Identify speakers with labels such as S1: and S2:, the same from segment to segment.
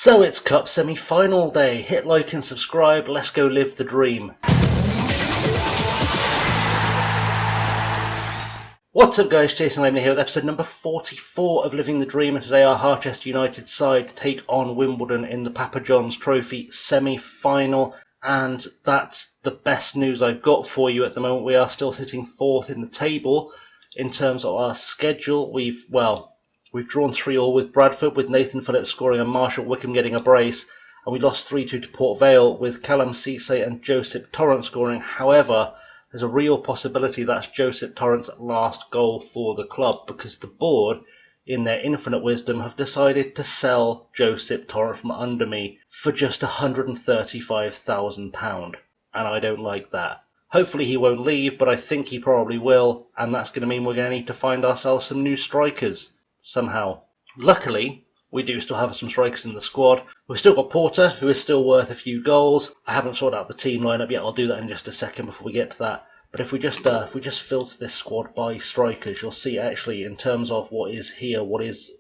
S1: So it's Cup semi-final day. Hit like and subscribe. Let's go live the dream. What's up guys, ChasingLamely here with episode number 44 of Living the Dream, and today our Harchester United side take on Wimbledon in the Papa John's Trophy semi-final, and that's the best news I've got for you at the moment. We are still sitting fourth in the table. In terms of our schedule, we've drawn 3-3 with Bradford, with Nathan Phillips scoring and Marshall Wickham getting a brace, and we lost 3-2 to Port Vale with Callum Cisse and Joseph Torrent scoring. However, there's a real possibility that's Joseph Torrent's last goal for the club, because the board, in their infinite wisdom, have decided to sell Joseph Torrent from under me for just £135,000, and I don't like that. Hopefully he won't leave, but I think he probably will, and that's going to mean we're going to need to find ourselves some new strikers somehow. Luckily, we do still have some strikers in the squad. We've still got Porter, who is still worth a few goals. I haven't sorted out the team lineup yet. I'll do that in just a second before we get to that. But if we just filter this squad by strikers, you'll see actually in terms of what is here, what is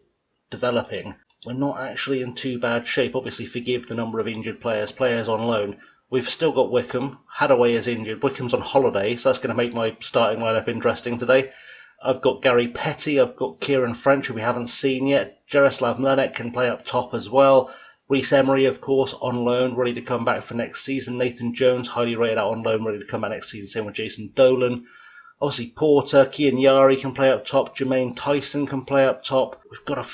S1: developing, we're not actually in too bad shape. Obviously, forgive the number of injured players on loan. We've still got Wickham. Hadaway is injured. Wickham's on holiday, so that's going to make my starting lineup interesting today. I've got Gary Petty, I've got Kieran French, who we haven't seen yet. Jaroslav Mlenek can play up top as well. Reece Emery, of course, on loan, ready to come back for next season. Nathan Jones, highly rated out on loan, ready to come back next season. Same with Jason Dolan. Obviously Porter, Kian Yari can play up top. Jermaine Tyson can play up top. We've got a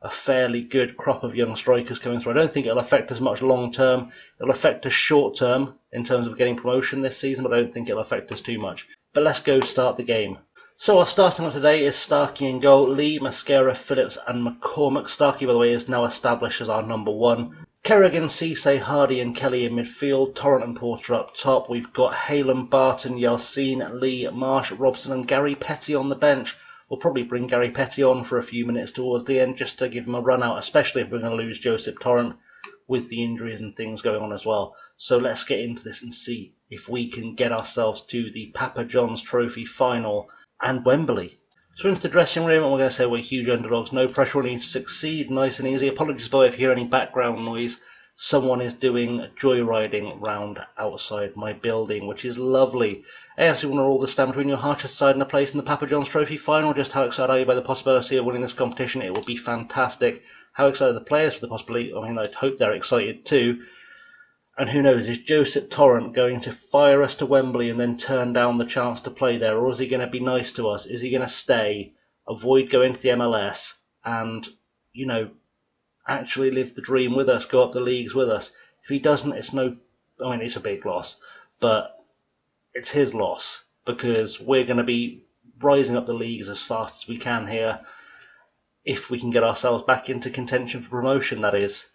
S1: fairly good crop of young strikers coming through. I don't think it'll affect us much long term. It'll affect us short term in terms of getting promotion this season, but I don't think it'll affect us too much. But let's go start the game. So our starting line today is Starkey in goal, Lee, Mascara, Phillips and McCormack. Starkey, by the way, is now established as our number one. Kerrigan, Cisse, Hardy and Kelly in midfield, Torrent and Porter up top. We've got Halen, Barton, Yeltsin, Lee, Marsh, Robson and Gary Petty on the bench. We'll probably bring Gary Petty on for a few minutes towards the end just to give him a run out, especially if we're going to lose Joseph Torrent with the injuries and things going on as well. So let's get into this and see if we can get ourselves to the Papa John's Trophy final and Wembley. So into the dressing room, and we're going to say we're huge underdogs. No pressure on you to succeed. Nice and easy. Apologies by if you hear any background noise. Someone is doing joyriding round outside my building, which is lovely. AFC Winner all the stand between your Harchester side and a place in the Papa John's Trophy final. Just how excited are you by the possibility of winning this competition? It will be fantastic. How excited are the players for the possibility? I mean, I'd hope they're excited too. And who knows, is Joseph Torrent going to fire us to Wembley and then turn down the chance to play there? Or is he going to be nice to us? Is he going to stay, avoid going to the MLS and, you know, actually live the dream with us, go up the leagues with us? If he doesn't, it's a big loss, but it's his loss, because we're going to be rising up the leagues as fast as we can here, if we can get ourselves back into contention for promotion, that is.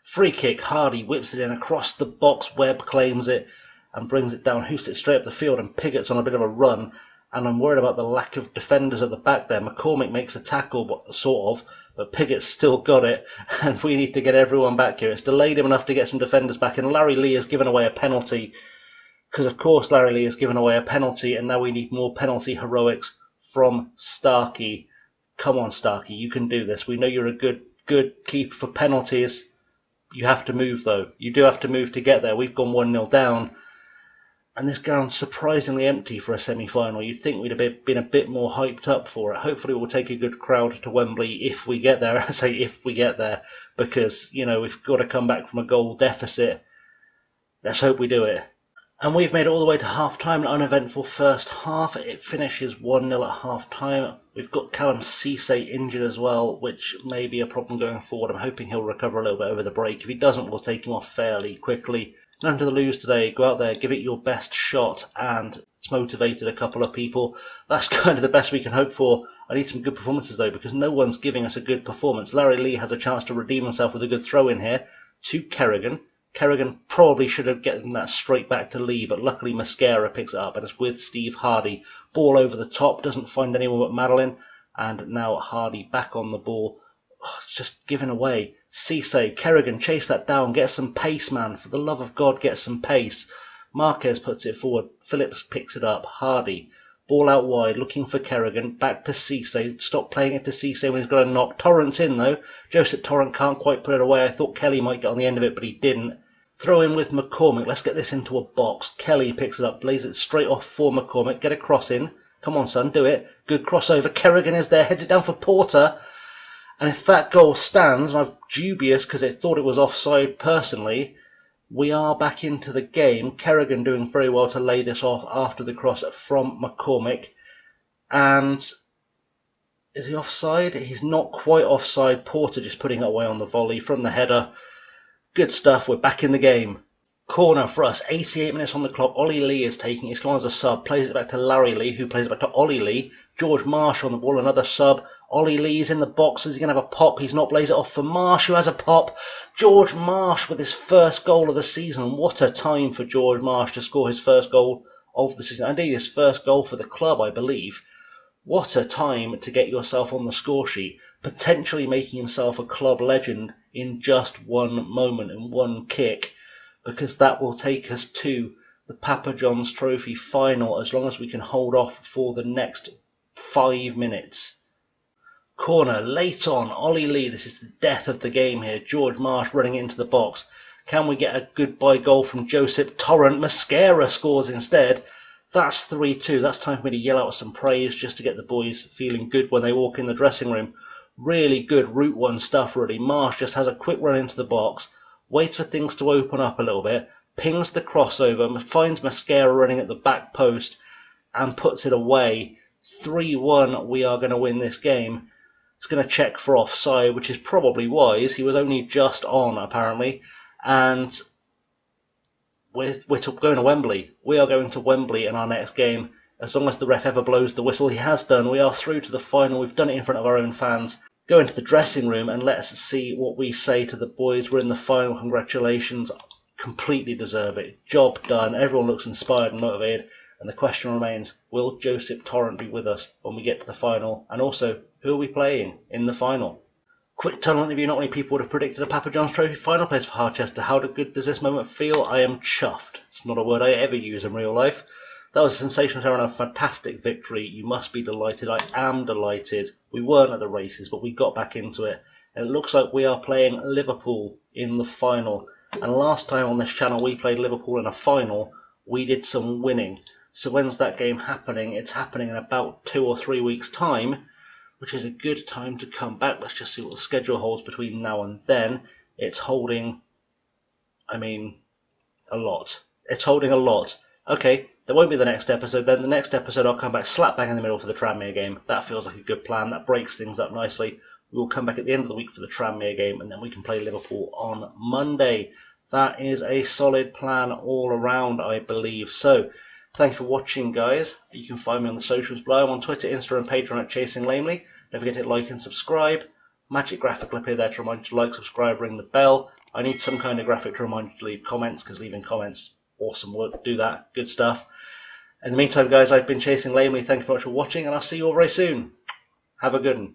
S1: Free kick, Hardy whips it in across the box, Webb claims it and brings it down, hoosts it straight up the field, and Piggott's on a bit of a run, and I'm worried about the lack of defenders at the back there. McCormack makes a tackle, sort of, but Piggott's still got it, and we need to get everyone back here. It's delayed him enough to get some defenders back, and Larry Lee has given away a penalty, because of course Larry Lee has given away a penalty, and now we need more penalty heroics from Starkey. Come on, Starkey, you can do this. We know you're a good keeper for penalties. You have to move, though. You do have to move to get there. We've gone 1-0 down, and this ground's surprisingly empty for a semi-final. You'd think we'd have been a bit more hyped up for it. Hopefully we'll take a good crowd to Wembley if we get there. I say if we get there, because, you know, we've got to come back from a goal deficit. Let's hope we do it. And we've made it all the way to half-time, an uneventful first half. It finishes 1-0 at half-time. We've got Callum Cisse injured as well, which may be a problem going forward. I'm hoping he'll recover a little bit over the break. If he doesn't, we'll take him off fairly quickly. None to the lose today. Go out there, give it your best shot, and it's motivated a couple of people. That's kind of the best we can hope for. I need some good performances, though, because no one's giving us a good performance. Larry Lee has a chance to redeem himself with a good throw in here to Kerrigan. Kerrigan probably should have gotten that straight back to Lee, but luckily Mascara picks it up, and it's with Steve Hardy. Ball over the top, doesn't find anyone but Madeline, and now Hardy back on the ball. Oh, it's just given away. Cisse, Kerrigan, chase that down, get some pace, man. For the love of God, get some pace. Marquez puts it forward, Phillips picks it up, Hardy. Ball out wide, looking for Kerrigan. Back to Cisse. Stop playing it to Cisse when he's got a knock. Torrent's in though. Joseph Torrent can't quite put it away. I thought Kelly might get on the end of it, but he didn't. Throw in with McCormick. Let's get this into a box. Kelly picks it up, lays it straight off for McCormick. Get a cross in. Come on, son, do it. Good crossover. Kerrigan is there, heads it down for Porter. And if that goal stands, and I'm dubious because I thought it was offside personally, we are back into the game. Kerrigan doing very well to lay this off after the cross from McCormick. And is he offside? He's not quite offside. Porter just putting it away on the volley from the header. Good stuff. We're back in the game. Corner for us. 88 minutes on the clock. Ollie Lee is taking it. He's gone as a sub. Plays it back to Larry Lee, who plays it back to Ollie Lee. George Marsh on the ball. Another sub. Ollie Lee's in the box. Is he going to have a pop? He's not. Plays it off for Marsh, who has a pop. George Marsh with his first goal of the season. What a time for George Marsh to score his first goal of the season. Indeed, his first goal for the club, I believe. What a time to get yourself on the score sheet. Potentially making himself a club legend in just one moment and one kick, because that will take us to the Papa John's Trophy final as long as we can hold off for the next 5 minutes. Corner late on. Ollie Lee. This is the death of the game here. George Marsh running into the box. Can we get a goodbye goal from Joseph Torrent? Mascara scores instead. That's 3-2. That's time for me to yell out some praise just to get the boys feeling good when they walk in the dressing room. Really good Route 1 stuff, really. Marsh just has a quick run into the box, waits for things to open up a little bit, pings the crossover, finds Mascara running at the back post, and puts it away. 3-1, we are going to win this game. It's going to check for offside, which is probably wise. He was only just on, apparently. And we're going to Wembley. We are going to Wembley in our next game. As long as the ref ever blows the whistle, he has done. We are through to the final. We've done it in front of our own fans. Go into the dressing room and let's see what we say to the boys. We're in the final. Congratulations. Completely deserve it. Job done. Everyone looks inspired and motivated. And the question remains, will Joseph Torrent be with us when we get to the final? And also, who are we playing in the final? Quick talent review. Not many people would have predicted a Papa John's Trophy final place for Harchester. How good does this moment feel? I am chuffed. It's not a word I ever use in real life. That was a sensational turn and a fantastic victory. You must be delighted. I am delighted. We weren't at the races, but we got back into it. And it looks like we are playing Liverpool in the final. And last time on this channel we played Liverpool in a final, we did some winning. So when's that game happening? It's happening in about 2 or 3 weeks' time, which is a good time to come back. Let's just see what the schedule holds between now and then. It's holding, a lot. It's holding a lot. Okay, there won't be the next episode then. The next episode I'll come back slap bang in the middle for the Tranmere game. That feels like a good plan. That breaks things up nicely. We will come back at the end of the week for the Tranmere game, and then we can play Liverpool on Monday. That is a solid plan all around, I believe. So, thank you for watching, guys. You can find me on the socials below. I'm on Twitter, Insta, and Patreon at ChasingLamely. Don't forget to hit like and subscribe. Magic graphic will appear there to remind you to like, subscribe, ring the bell. I need some kind of graphic to remind you to leave comments, because leaving comments, awesome work. Do that. Good stuff. In the meantime, guys, I've been Chasing Lamely. Thank you very much for watching, and I'll see you all very soon. Have a good one.